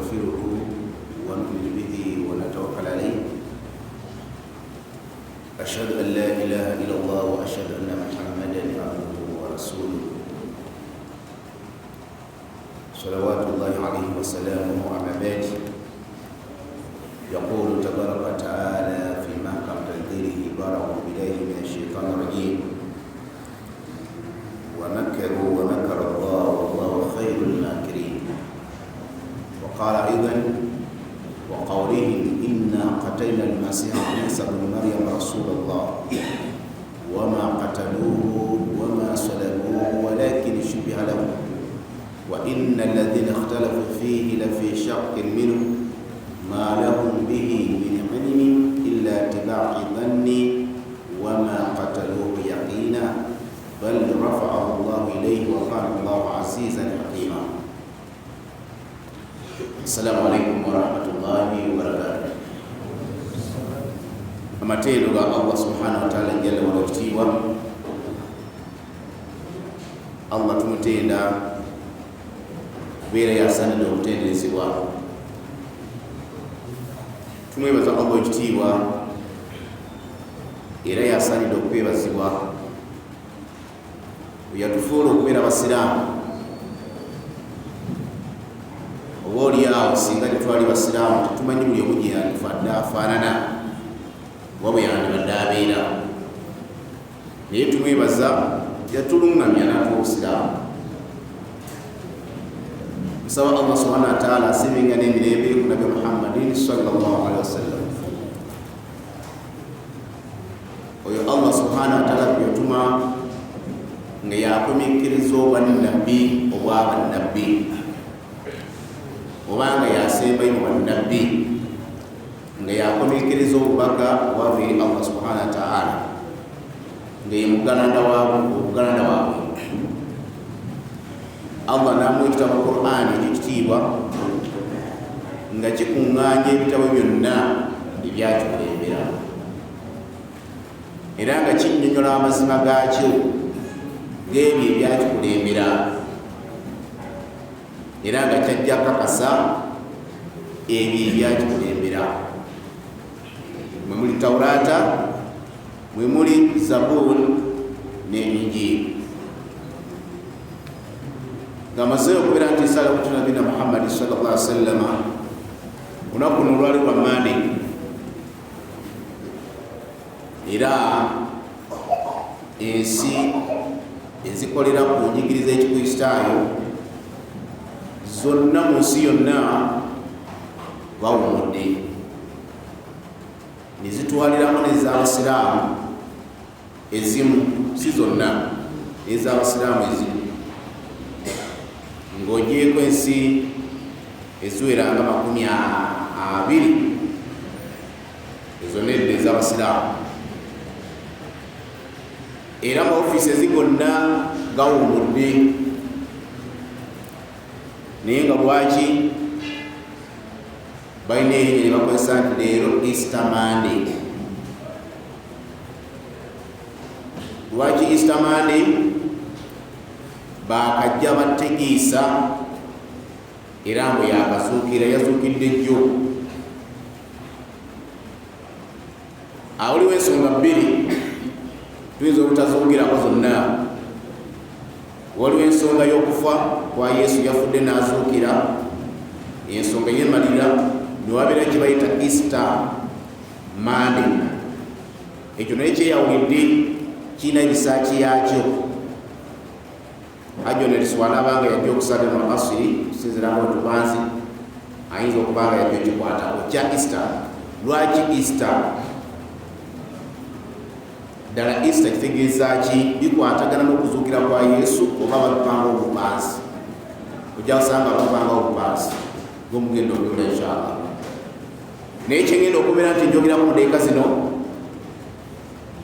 ونستغفره ونؤمن به ونتوكل عليه. أشهد أن لا إله إلا الله وأشهد أن محمدا عبده ورسوله صلوات الله عليه وسلامه. أما بعد، يقول تبارك وتعالى في محكم تنزيله بارك بالله من الشيطان الرجيم: ومكروا ومكر الله والله خير الماكرين. وقال أيضا: وقولهم إنا قتلنا المسيح عيسى بن مريم رسول الله وما قتلوه وما صلبوه ولكن شبه لهم وإن الذين اختلفوا فيه لفي شق منه ما لهم به من علم إلا اتباع الظن وما قتلوه يقينا بل رفعه الله إليه وكان الله عزيزا حكيما. السلام عليكم ورحمة الله وبركاته. Amatendo ga Allah subhanahu wa ta'ala jalla wa ala. Allah tumutenda bera yasana do kutenderezebwa. Tumwebaza Allah ekitiibwa era yasanidde okwebazibwa. Yatufuula okubeera basiraamu. Oba oliawo singa tetwali basiraamu tetumanyi buli omu gye yandifadde afaanana oba bwe yandibadde abeera, naye tumwebaza yatuluŋŋamya n'atuwa obusiraamu. Nsaba Allah subhanahu wa ta'ala asibenga n'emirembe ku Nabi Muhammadin sallallahu alaihi wasallam. Oyo Allah subhanahu wa ta'ala yatuma nga yakomekereza obwannabbi obwabannabbi obanga yasembayo mu bannabbi nga yakomekereza obubaka obwava eri Allah subhanahu wa ta'ala nga ye mugalanda waabwe. Allah namuwa ekitabo Qur'ani ekitiibwa nga kikuŋŋaanya ebitabo byonna ebyakikulembera era nga kinnyonnyola amazima gaakyo ng'ebyo ebyakikulembera era nga kyajja kakasa ebyo ebyakikulembera. Mwe muli Tawurata, mwe muli Zabuuri ne Injiiri. Ng'amaze okubeera nti nsala ku Nabiyina Muhammad sallallahu alaihi wasallam, olunaku luno lwali lwa Mande era ensi ezikolera ku njigiriza y'Ekikristaayo zonna mu nsi yonna bawummudde ne zitwaliramu n'ez'abasiraamu ezimu, si zonna, n'ez'abasiraamu ezimu, ng'ogyeko ensi eziweranga 20 ezo nedda ez'abasiraamu era mu ofiisi ezigonna gawummudde. Naye nga lwaki balina erinnya lye bakozesa nti leero Easter Monday? Lwaki Easter Monday? Bakajja bategeeza era mbu yakazuukira, yazuukidde jjo. Waliwo ensonga bbiri tuyinza obutazuukirako zonna. Waliwo ensonga y'okufa kwa Yesu, yafudde n'azuukira, ensonga yemalira ne wabeera kye bayita Easter Monday. Ekyo naye kyeyawulidde kirina ebisaaki yakyo. Hajjo ne liswalaba nga yajja okusala mu asiri kusinziiranga otubanzi ayinza okuba nga yajja okikwatako kya Easter. Lwaki Easter? Ddala Easter kitegeeza ki? Bikwatagana n'okuzuukira kwa Yesu oba babipanga obupanzi? Ojja kusanga babipanga obupanzi ng'omugenda obyula inshallah. Naye kyengenda okubeera nti njogeramu mu ndeeka zino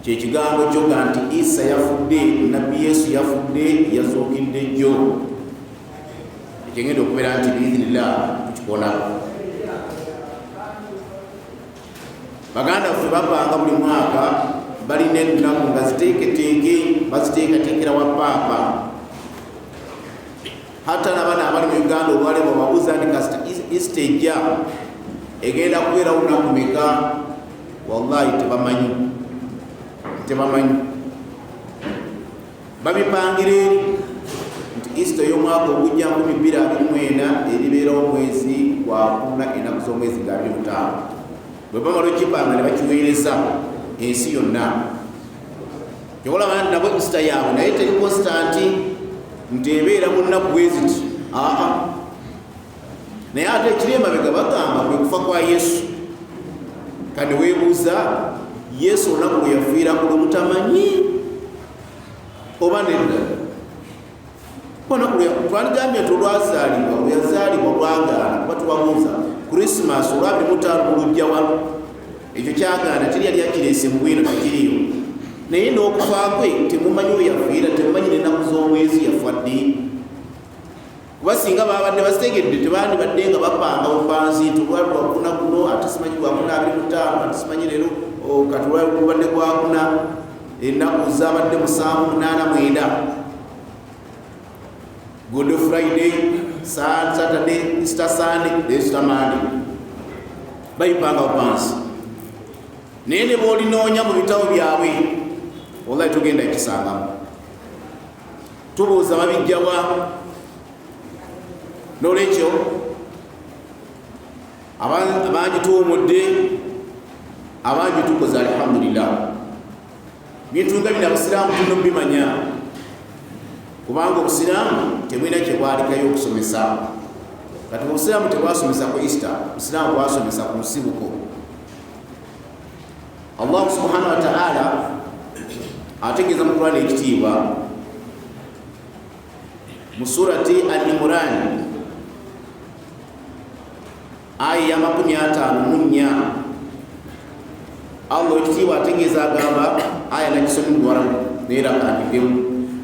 kyekigambo kyoga nti Isa yafudde, Nabbi Yesu yafudde, yazuukidde jjo. Ekyengenda okubeera nti biidhinillah tukikoonako. Baganda ffe bapanga buli mwaka balina ennaku nga ziteeketeeke baziteekateekera wa paapa. Hata n'abaana abali mu Uganda olwaleero babuuza nti kasita ejja egenda kubeera lunaku meka, wallahi tebamanyi babipangira eri nti Easter y'omwaka ogujja 2024 eribeerawo omwezi gwakuna ennaku z'omwezi ga 25. bwe bamala okipanga ne bakiweereza ensi yonna. Teolaba nti nabo Easter yaabwe naye teri constant nti ebeera mu nnaku bweziti. Naye ate ekiri emabega bagamba kwe kufa kwa Yesu. Kandi weebuuza, Yesu olunaku lwe yafiira ku lwemutamanyi oba nedda? Twaligambye nti olwazaalibwa lwe yazaalibwa lwagaana kuba tubabuuza Christmas olwa 25 lujja wa ekyo kyagaana teri yali akireese mu bwino tekiriyo. Naye n'okufa kwe temumanyi we yafiira, temumanyi n'ennaku z'omwezi yafa ddi. Kuba singa babadde bazitegedde tebandibadde nga bapanga bupanzi nti olwali lwakuna guno ate simanyi gwakuna 25 ate simanyi leero kati olwali lubadde gwakuna ennaku zabadde 7-8-9 Good Friday, Saturday, Easter Sunday, Easter Monday. Bayipanga bupanzi. Naye ne b'olinoonya mu bitabo byabwe wallahi tugenda ekisangamu. Tubuuza babijjawa. N'olwekyo abangi tuwumudde, abangi tukoze alhamdulillah. Bintu nga bino abasiraamu tulina bimanya, kubanga obusiraamu temulina kye bwalikayo okusomesa. Kati obusiraamu tebwasomesa ku Easter, obusiraamu bwasomesa ku nsibuko. Allah subhanahu wa ta'ala ategeeza mu Qur'an ekitiibwa mu surati Al-Imran aya ya 54. Allah ekitiibwa ategeeza agamba, aya nakisomye mu Bwarabu neera kandiddemu.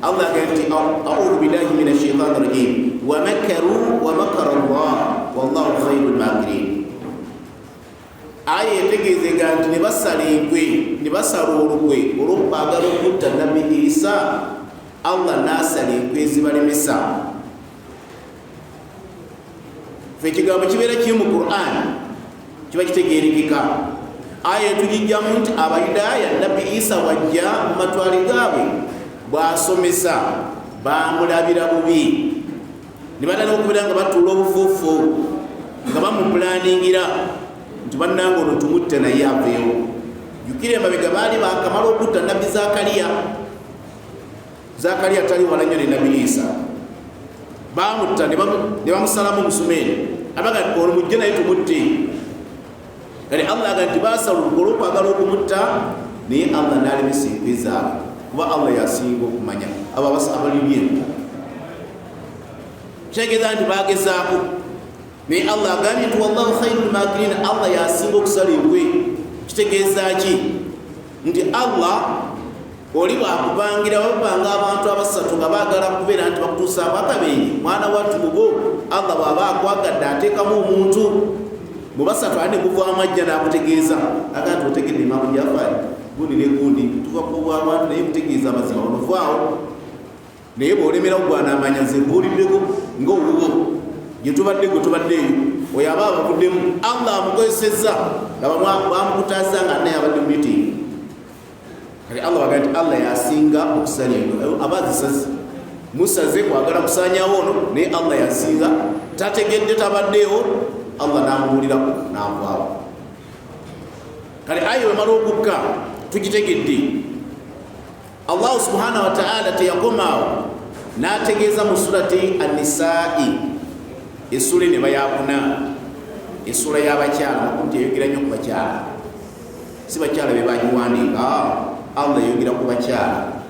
Allah agamba, a'udhu billahi minash shaitani rajim, wa makaru wa makara Allah wallahu khairul makirin. Aya etegeeza nti ne basala enkwe, ne basala olukwe olw'okwagala okutta Nabbi Isa, Allah n'asala enkwe ezibalemesa. Fe ekigambo kibeera kiri mu Qur'an kiba kitegeerekeka. Aya tugijjamu nti Abayudaaya Nabbi Isa wajja mu matwale gaabwe bw'asomesa baamulabira bubi, ne batandika okubeera nga batuula obufuufu nga bamupulaningira nti bannange ono tumutte naye aveewo. Jjukira emabega baali bakamala okutta Nabbi Zakaliya tali wala nnyo ne Nabbi Isa. Baamutta ne bamusalamu omusumeeri, abaga ono mujje naye tumutte. Kale Allah aga nti baasala olukwe olw'okwagala okumutta, naye Allah n'alemesa enkwe zaabwe, kuba Allah yasinga okumanya abo abalibye. Kitegeeza nti baagezaako, naye Allah agambye nti wallahu khairul makirin, Allah yasinga okusala enkwe. Kitegeeza ki? Nti Allah oli bwakubangira babanga abantu abasatu nga baagala kubeera nti bakutuusaako akabenje, mwana wattu mugo Allah bw'aba akwagadde ateekamu omuntu mu basatu ate muvaamu ajja n'akutegeeza aga nti otegedde Imaamu Jafari gundi ne gundi tuva kubwaamu anti naye mutegeeza amazima onuvaawo, naye bw'olemera ogwanaamanya nze mbuuliddeko ng'owuwo gye tubaddeeyo oyo aba abavuddemu. Allah amukozesezza nga bamukutaasa nga naye abadde mu meeting. Kale Allah waga nti Allah yasinga okusanya abazisazi. Musaze kwagala kusanyawo ono, naye Allah yasinga tategedde tabaddeewo, Allah n'amubuulirako n'avaawo. Kale ayo emala okukka tugitegedde. Allah subhanahu wa ta'ala teyakomaawo n'ategeeza mu surati An-Nisaa'i, essula ne bayakuna, essula y'abakyala, makumti eyogera nnyo ku bakyala, si bakyala be bagiwandiika, Allah yogera ku bakyala.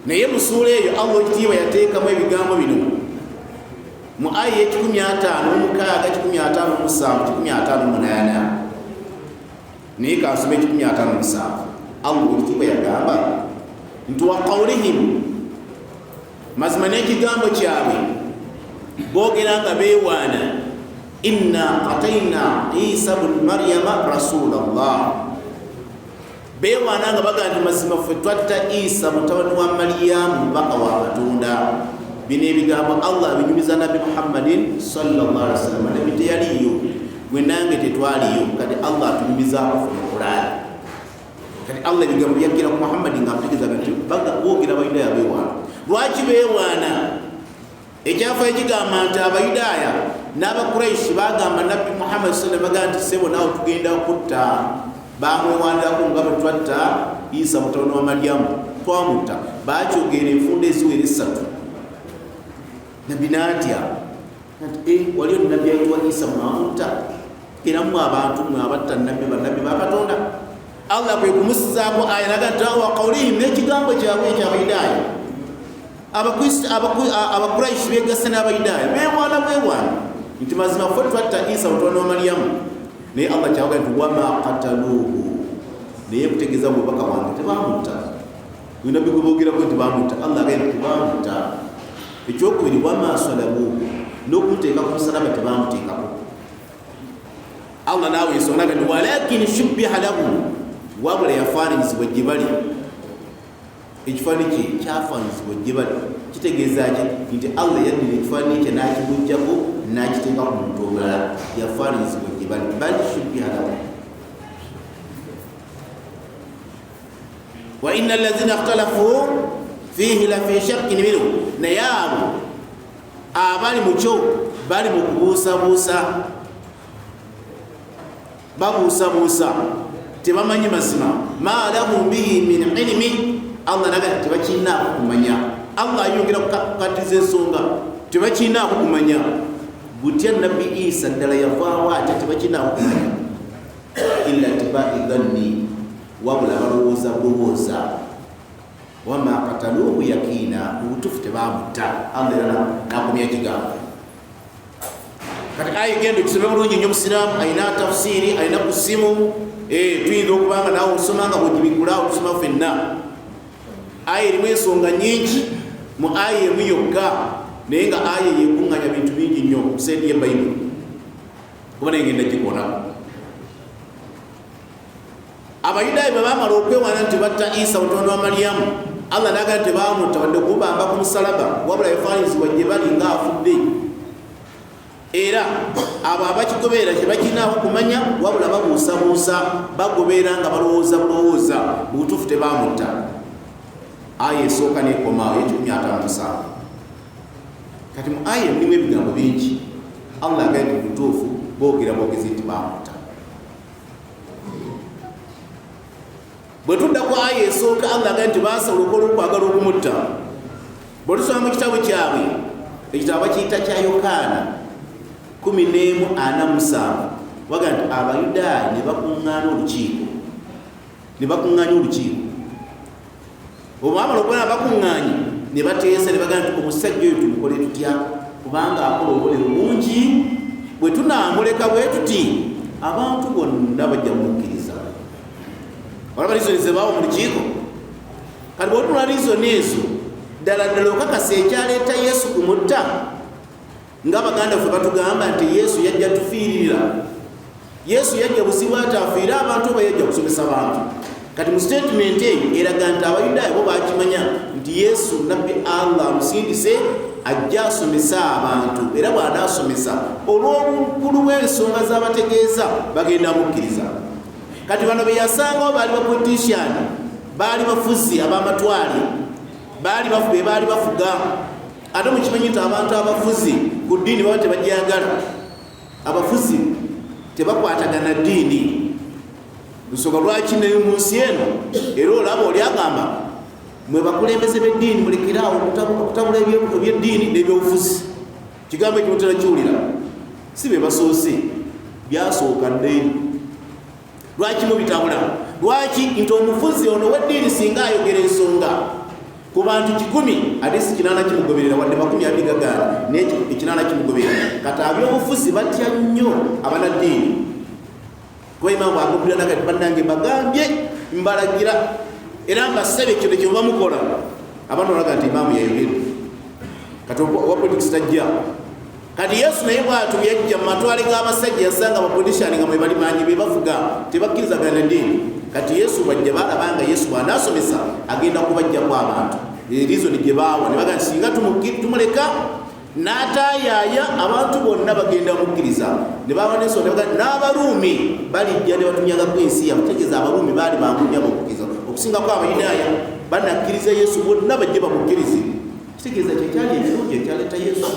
Naye mu ssuula eyo Allah ekitiibwa yateekamu ebigambo bino mu aya 156, 157, 158. Naye kansome 157. Allah ekitiibwa yagamba nti wa qawlihim, mazima n'ekigambo kyabwe boogera nga beewaana, inna qatayna Isa bnu Maryama rasulallah. Beewaana nga bagamba nti mazima ffe twatta Isa mutabani wa Maryamu mubaka wa Katonda. bino ebigambo Allah binyumiza Nabi Muhammadin sallallahu alaihi wasallam nabi teyaliyo gwe nange tetwaliyo kati Allah atunyumizaako mu Qur'an kati Allah ebigambo byagira ku Muhammadin nga amutegeeza nti baga boogera Abayudaaya beewaana lwaki beewaana ekyafa ekigamba nti Abayudaaya n'Abakuraishi bagamba Nabi Muhammad sallallahu alaihi wasallam bagamba nti sebo naawe tugenda kutta bamwewaanirako nga bwe twatta Isa mutabani wa Maryamu twamutta bakyogera enfunda eziwera essatu Nabi naatya waliyo Nabi ayitibwa Isa mwamutta era mmwe abantu mmwe abatta Nabi bannabbi ba Katonda Allah kwe kumusizaako aya naga wa qawlihim n'ekigambo kyabwe eky'Abayudaaya Abakuraishi beegasse n'Abayudaaya beewaana nti mazima ffe twatta Isa mutabani wa Maryamu naye Allah kyaga nti wama qataluuhu naye kutegeeza bubaka wange tebamutta bino bigoboogerako nti bamutta Allah agenda tebamutta ekyokubiri wama salabuuhu n'okumuteeka ku musalaba tebamuteekako Allah naawe ensonga nti walakin shubbiha lahum wabula yafaananyizibwa gye bali ekifaananyi kye kyafaananyizibwa gye bali kitegeeza ki nti Allah yaddira ekifaananyi kye n'akibujjako n'akiteeka ku muntu omulala yafaananyizibwa gye bali bal shubbiha lahum wa inna allazina ikhtalafu fihi la fi shakkin minhu naye abo abali mu kyo bali mu kubuusabuusa babuusabuusa tebamanyi mazima ma lahum bihi min ilmi Allah naga tebakinaako kumanya Allah ayongera kukatiza ensonga tebakinaako kumanya butya Nabi Isa ddala yavaawo ate tebakinaako kumanya illa tibai dhanni wabula balowooza bulowooza wama qataluuhu yakiina obutuufu tebamutta Allah era nakomya ekigambo kati aya genda okisome bulungi nnyo musiraamu ayina tafsiri ayina ku ssimu tuyinza okubanga naawe osoma nga bwegibigula otusoma ffenna aya erimu ensonga nyingi mu aya emu yokka naye nga aya yekuŋŋanya bintu bingi nnyo museedi y'ebayibuli kuba naye ngenda gikonako Abayudaaya bwe baamala okwewaana nti batta Isa mutabani wa Maryamu Allah n'agamba nti baamutta wadde okubamba ku musalaba wabula yafaananyizibwa gye bali ng'afudde era abo abakigoberera tebakinaako kumanya wabula babuusabuusa bagoberera nga balowooza bulowooza mu butuufu tebaamutta aya esooka n'ekomaawo ye157 kati mu aya mulimu ebigambo bingi Allah agamba nti butuufu boogera boogezi nti baamutta bwe tudda ku aya esooka Allah agamba nti baasobola okukola okwagala okumutta bwe tusoma mu kitabo kyabwe ekitabo bakiyita kya Yokaana 11:47 waga nti Abayudaaya ne bakuŋŋaanya olukiiko obwamala okubona bakuŋŋaanye ne bateesa ne bagamba nti omusajja oyo tumukole tutya kubanga akola obubonero bungi bwe tunaamuleka bwe tuti abantu bonna bajja mukkiriza olaba liizoni ze baawo mu lukiiko kati bw'otunula liizoni ezo ddala okakasa ekyaleeta Yesu kumutta nga baganda ffe batugamba nti Yesu yajja tufiirira Yesu yajja buzibu ate afiire abantu oba yajja kusomesa bantu kati mu statement eyo eraga nti Abayudaaya bo bakimanya nti Yesu nabbi Allah amusindise ajja asomesa abantu era bw'anaasomesa olw'obukulu bw'ensonga z'abategeeza bagenda mukkiriza kati bano be yasangawo baali bapolitician baali bafuzi ab'amatwale baali bafuga ate mukimanyi nti abantu abafuzi ku ddiini baba tebajagala abafuzi tebakwatagana ddiini nsonga lwaki ne mu nsi eno era olaba oli agamba mwe bakulembeze b'eddiini mulekeraawo okutabula ebyeddiini n'ebyobufuzi kigambo ekyo mutera kiwulira si be basoose byasooka ddeeni lwaki mubitabula lwaki nti omufuzi ono w'eddiini singa ayogera ensonga ku bantu 100 ate si 8 kimugoberera wadde 20 gagaana naye 8 kimugoberera kati ab'obufuzi batya nnyo abanaddiini kuba Imaamu agumira nagati bannange mbagambye mbalagira era mbasebe ekyo kye bamukola abantu balaga nti Imaamu yayogera kati owa politics tajja kati Yesu naye bw'atu yajja mu matwale g'abasajja yasanga abapolitician nga mwe bali manyi be bafuga tebakkirizagana ddiini kati Yesu bajja balabanga Yesu bw'anaasomesa agenda kubajjaku abantu erizo ni gyebawa ne bagamba singa tumuleka n'atayaya abantu bonna bagenda mukkiriza ne baba n'ensonga ne bagamba n'abaruumi balijja ne batunyagako ensi yabwe tegeeza abaruumi baali bangunyabo okukkiriza okusingako abayudaaya banakkiriza yesu bonna bajje bamukkirize kitegeeza kyekyali ekirungi ekyaleeta yesu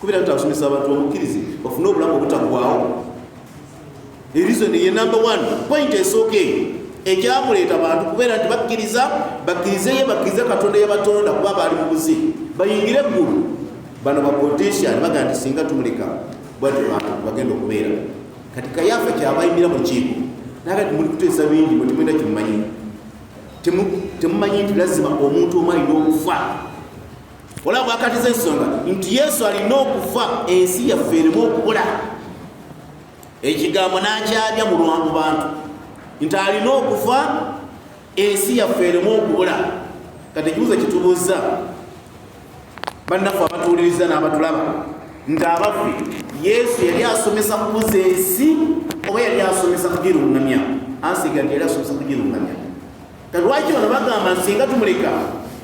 kubira tutabasomesa abantu bamukkirize bafune obulamu obutaggwaawo erizo niye number 1 point esooka eyo ekyamuleeta abantu kubeera nti bakkirizeyo bakkirize katonda yabatonda kuba baali mu buzi bayingire eggulu bano bapolitician bagamba nti singa tumuleka bwatyo bantu bagenda okubeera kati Kayaafa kyabayimira mu kiiko naga nti muli kuteesa bingi bwe temwenda kimumanyi temumanyi nti lazima omuntu omu alina okufa olaba bwakatiza ensonga nti yesu alina okufa ensi yaffe erimu okubula ekigambo n'akyabya mu lwangu bantu nti alina okufa ensi yaffe erimu okubula kati ekibuuzo kitubuuza bannaffe abatuwuliriza n'abatulaba nti abaffe yesu yali asomesa kubuza ensi oba yali asomesa kugirungamya ansiga nti yali asomesa kugirungamya kati lwaki bano bagamba nsinga tumuleka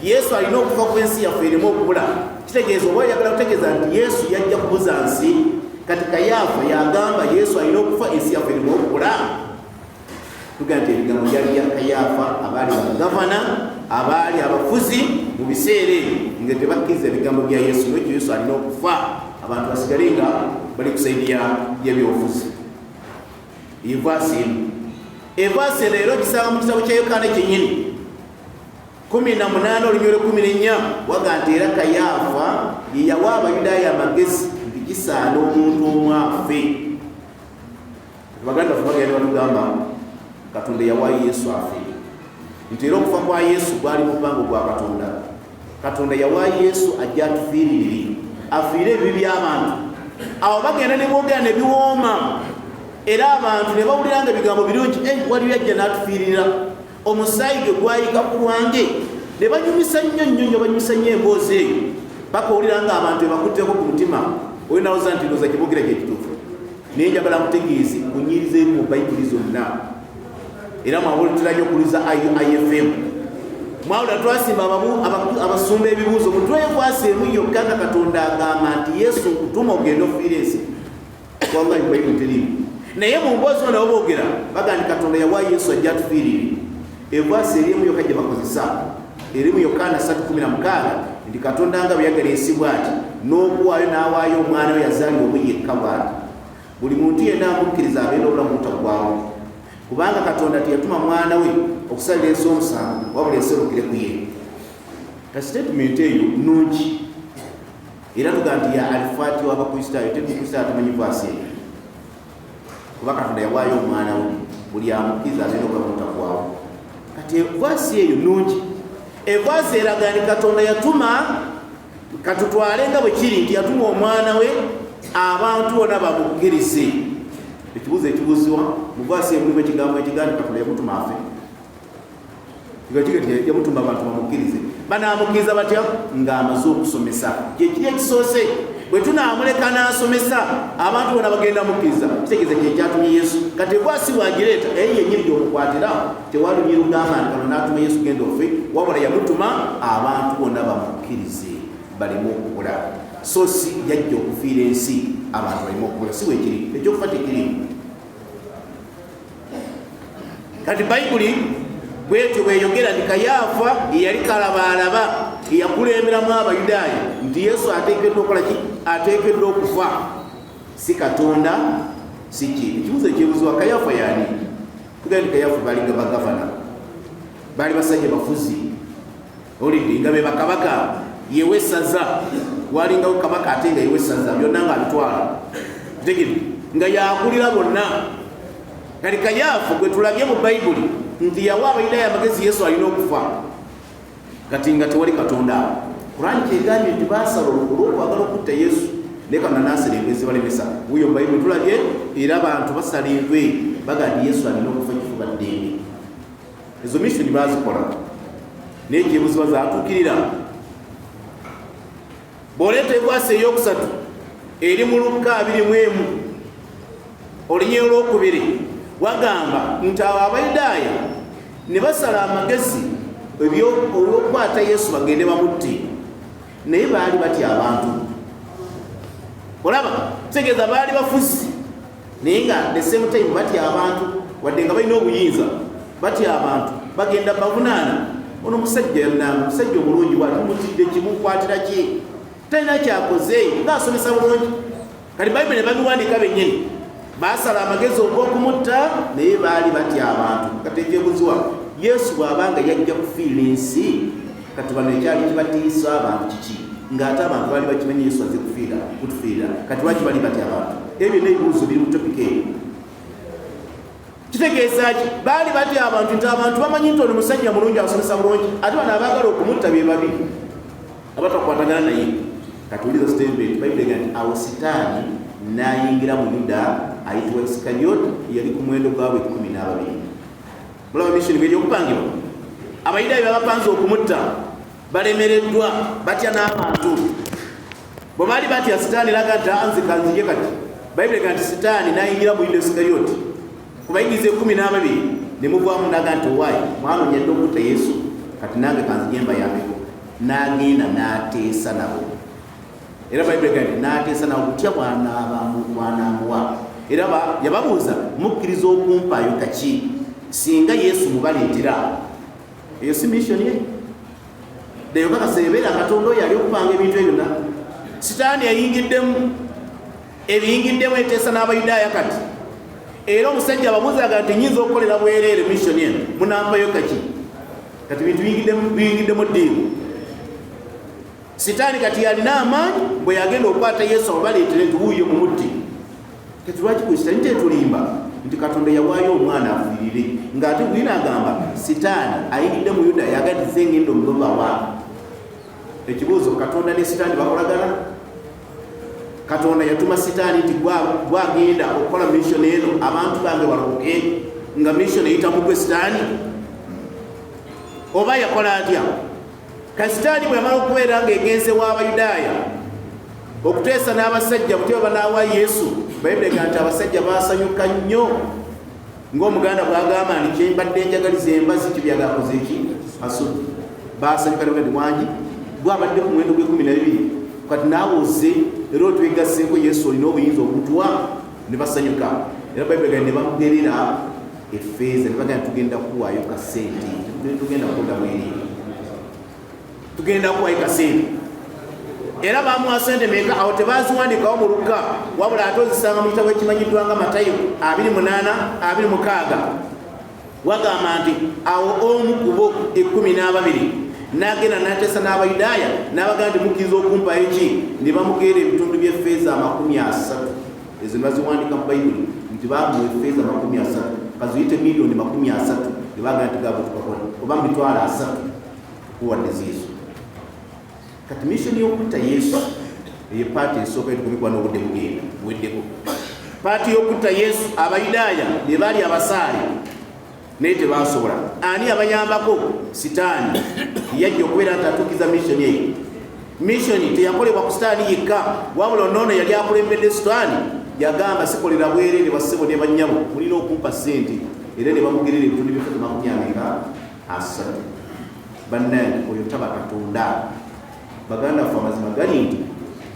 yesu alina okufa ku ensi yaffe erimu okubula kitegeeza oba yagala kutegeeza nti yesu yajja kubuza nsi kati Kayaafa yagamba yesu alina okufa ensi yaffe erimu okubula tugamba nti ebigambo byali bya Kayaafa abaali bagavana abaali abafuzi mu biseera nga tebakkiriza ebigambo bya yesu nekyo yesu alina okufa abantu basigale nga bali kusaidiya y'ebyobufuzi evaasi leero kisanga mu kitabo kya Yokaana kyennyini 18 olunyi olw'e 14 waga nti era Kayaafa ye yawa Abayudaaya amagezi nti kisaana omuntu omu afe baganda ffe bagenda batugamba Katonda yawa Yesu afe nti era okufa kwa Yesu gwali mupango gwa Katonda yawa Yesu ajja atufiirire afiire ebibi by'abantu awo bagenda ne boogera ne biwooma era abantu ne bawulira nga ebigambo birungi waliyo ajja n'atufiirira omusaayi gwe gwayika ku lwange ne banyumisa nnyo banyumisa nnyo emboozi eyo paka owulira nga abantu ebakutteko ku mutima oyo nawoza nti ndooza kiboogera kyekituufu naye njagala mutegeeze kunyiriza eri mu bayibuli zonna era mwawula tulajja okuliza IFM mwawula twasimba abasumba ebibuuzo mutwekwasa emu yokka nga Katonda agamba nti Yesu nkutuma ogenda ofiira ensi wallahi bayibuli teriimu naye mu mboozi ono boogera bagamba nti Katonda yawa Yesu ajja atufiirire evwaasi erimu yokka gye bakozesa erimu Yokaana 3:16 nti Katonda nga bwe yagala ensi bw'ati n'okuwaayo n'awaayo omwana we yazaalibwa omu yekka bw'ati buli muntu yenna amukkiriza abeera obulamu butaggwaawo kubanga Katonda teyatuma mwana we okusalira ensi omusango wabula eserukire ku ye statement eyo nnungi era tugamba nti ya alifaati w'Abakristaayo temukristaayo atamanyi vaasi eyo kuba Katonda yawaayo omwana we buli amukkiriza abeera obulamu butaggwaawo kati evaasi eyo nnungi evaasi eraga nti Katonda yatuma katutwale nga bwe kiri nti yatuma omwana we abantu bonna bamukkirize ekibuuzo ekibuuzibwa mu vaasi emulimu ekigambo ekigamba Katonda yamutuma afe yamutuma abantu bamukkirize banaamukkiriza batya ng'amaze okusomesa kyekiri ekisoose bwe tunaamuleka n'asomesa abantu bonna bagenda mukkiriza kitegeeza kyekyatumye Yesu kati evaasi bwagireeta eyo yennyini gy'omukwatira tewali nyirugamba nti Katonda n'atuma Yesu genda ofe wabula yamutuma abantu bonna bamukkirize baleme okubula so si yajja okufiira ensi abantu baleme okubula si weekiri ekyokufa tekirimu kati bayibuli bwetyo bweyogera nti Kayaafa eyali kalabaalaba eyakulemberamu Abayudaaya nti Yesu ateekeddwa okukola ki ateekeddwa okufa si Katonda si ki ekibuuzo ekyebuuzibwa Kayaafa yaani tugenda nti Kayaafa balinga bagavana baali basajja bafuzi olidde nga be bakabaka yewe essaza walingawo kabaka ate nga yewe essaza byonna nga abitwala tegere nga yakulira bonna kati Kayaafa gwe tulabye mu bayibuli nti yawa Abayudaaya amagezi Yesu alina okufa kati nga tewali Katonda Kurani kyegambye nti baasala olw'okwagala okutta Yesu naye Katonda n'asala enve zibalemesa wuyo mu bayibuli tulabye era abantu basala enve baga nti Yesu alina okufa kifuba ddembe ezo missoni baazikola naye kyebuziba zaatuukirira bw'oleeta evaasi ey'okusatu eri mu Luka 21 olunyiri olw'okubiri wagamba nti abo Abayudaaya ne basala amagezi ebyokukwata Yesu bagende bamutte naye baali batya abantu. Olaba tegeeza baali bafuzi naye nga the same time batya abantu wadde nga balina obuyinza batya abantu bagenda bavunaana. Ono musajja omulungi watumutidde kimukwatira ki talina kyakoze ngaasomesa bulungi kati bayibuli ne babiwandiika bennyini baasala amagezi og'okumutta naye baali batya abantu. Kati ekyebuziwa Yesu bw'abanga yajja kufiira ensi kati bano ekyali kibatiisa abantu kiki ng'ate abantu baali bakimanyi Yesu azze kutufiira kati lwaki bali batya abantu. Ebyo n'ebibuuzo biri mu topika eyo. Kitegeeza ki baali batya abantu nti abantu bamanyi nti ono musajja mulungi asomesa bulungi ate bano abaagala okumutta be babi abatakwatagana naye. Katuuliza statement Bayibuli egamba nti awo Sitaani n'ayingira mu Yuda ayitibwa Isikaliyooti yali ku muwendo gwabwe 12. Mulaba mission egy'okupangibwa Abayudaaya babapanze okumutta balemereddwa batya n'abantu. Bwe baali batya Sitaani laga nti anze kanzije kati. Bayibuli egamba nti Sitaani n'ayingira mu Yuda Isikaliyooti ku bayigize 12 ne muvaamu naga nti waayi mwanonyedde okutta Yesu kati nange kanzije mbayambeko. N'agenda n'ateesa nabo. Era Bayibuli egamba nti n'ateesa nabo kutya bw'anaamuwa. Era yababuuza mukkiriza okumpaayo kaki singa Yesu mubaleetera. Eyo si mission ye. Deyo kakasebeera Katonda oyo ali okupanga ebintu ebyo. Sitaani yayingiddemu ebiyingiddemu eteesa n'Abayudaaya kati. Era omusajja ababuuzaga nti nyinza okukolera bwereere mission eno munampayo kaki. Kati bintu biyingiddemu ddiimu. Sitaani kati yalina amaanyi bwe yagenda okukwata Yesu abaleetere nti wuuyo mumutti. Kati lwaki ku Sitaani tetulimba nti Katonda yawaayo omwana afiirire ng'ate gwina agamba Sitaani ayingidde mu Yuda yagadize ngendo omulobawa. Ekibuuzo Katonda ne Sitaani bakolagana. Katonda yatuma Sitaani nti gwagenda okukola mission eno abantu bange balokoke nga mission eyitamu gwe Sitaani oba yakola atya? Sitaani bwe yamala okubeera ng'egenze w'Abayudaaya okuteesa n'abasajja butyo banaawa Yesu. Bayibuli egamba nti abasajja baasanyuka nnyo ng'Omuganda bw'agamba nti kyembadde njagaliza embazzi kyo byagakoze eki asudde. Baasanyuka ne bagamba wangi gwabadde ku muwendo gwe 12 kati naawe ozze era otwegasseeko Yesu olina obuyinza obutuwa ne basanyuka. Era Bayibuli egamba ne bamugerera effeeza ne bagamba tugenda kuwaayo kasente tugenda kukola bweri tugenda kuwaayo kasente. Era bamuwa sente meka awo tebaziwandikawo mu Luka wabula ate ozisanga mu kitabo ekimanyiddwa nga Matayo 28:26 wagamba nti awo omu ku bo 12 n'agenda n'ateesa n'Abayudaaya n'abagamba nti mukkiriza okumpaayo ki ne bamugeera ebitundu by'effeeza 30. Ezo baziwandika mu Bayibuli nti bamuwa effeeza 30 kaziyite miliyoni 30 ne bagamba nti gabo tukakola oba mu mitwalo 3 kuwadde ziizo. Kati mission y'okutta Yesu eyo paati esooka etukumikwa n'obudde bugenda buweddeko. Paati y'okutta Yesu Abayudaaya ne baali abasaale naye tebasobola. Ani abayambako? Sitaani. Yajja okubeera nti atuukiza mission eyo. Mission teyakolebwa ku Sitaani yekka wabula noono yali akulembedde Sitaani yagamba sikolera bwereere bassebo ne bannyabo mulina okumpa ssente era ne bamugerera ebitundu by'effeeza 30. Bannange oyo taba Katonda. Baganda ffe amazima gali nti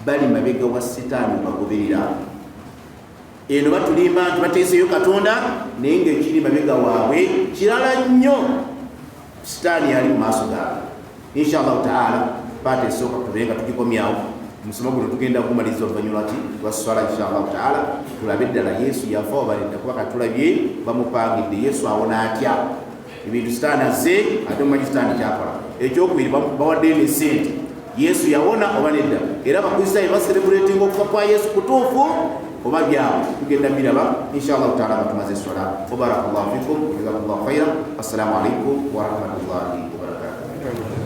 bali mabega wa Sitaani bagoberera. Eno batulimba nti bateeseyo Katonda naye ng'ekiri mabega waabwe kirala nnyo. Sitaani yali mu maaso gaabwe. Inshallah taala paati esooka tubenga tugikomyawo. Omusomo guno tugenda kumaliriza oluvannyuma lwa swala inshallah taala tulabe ddala Yesu yafa obalidde kuba katulabye bamupangidde Yesu awona atya ebintu Sitaani azze ate mumanyi Sitaani kyakola. Ekyokubiri bawadde n'essente Yesu yawona oba nedda. Era Abakristaayo baselebratinga okufa kwa Yesu kutuufu oba byabwe tugenda biraba inshallah taala batumaze swala. Barakallahu fikum wa jazakumullahu khairan. Assalamu alaikum wa rahmatullahi wa barakatuh.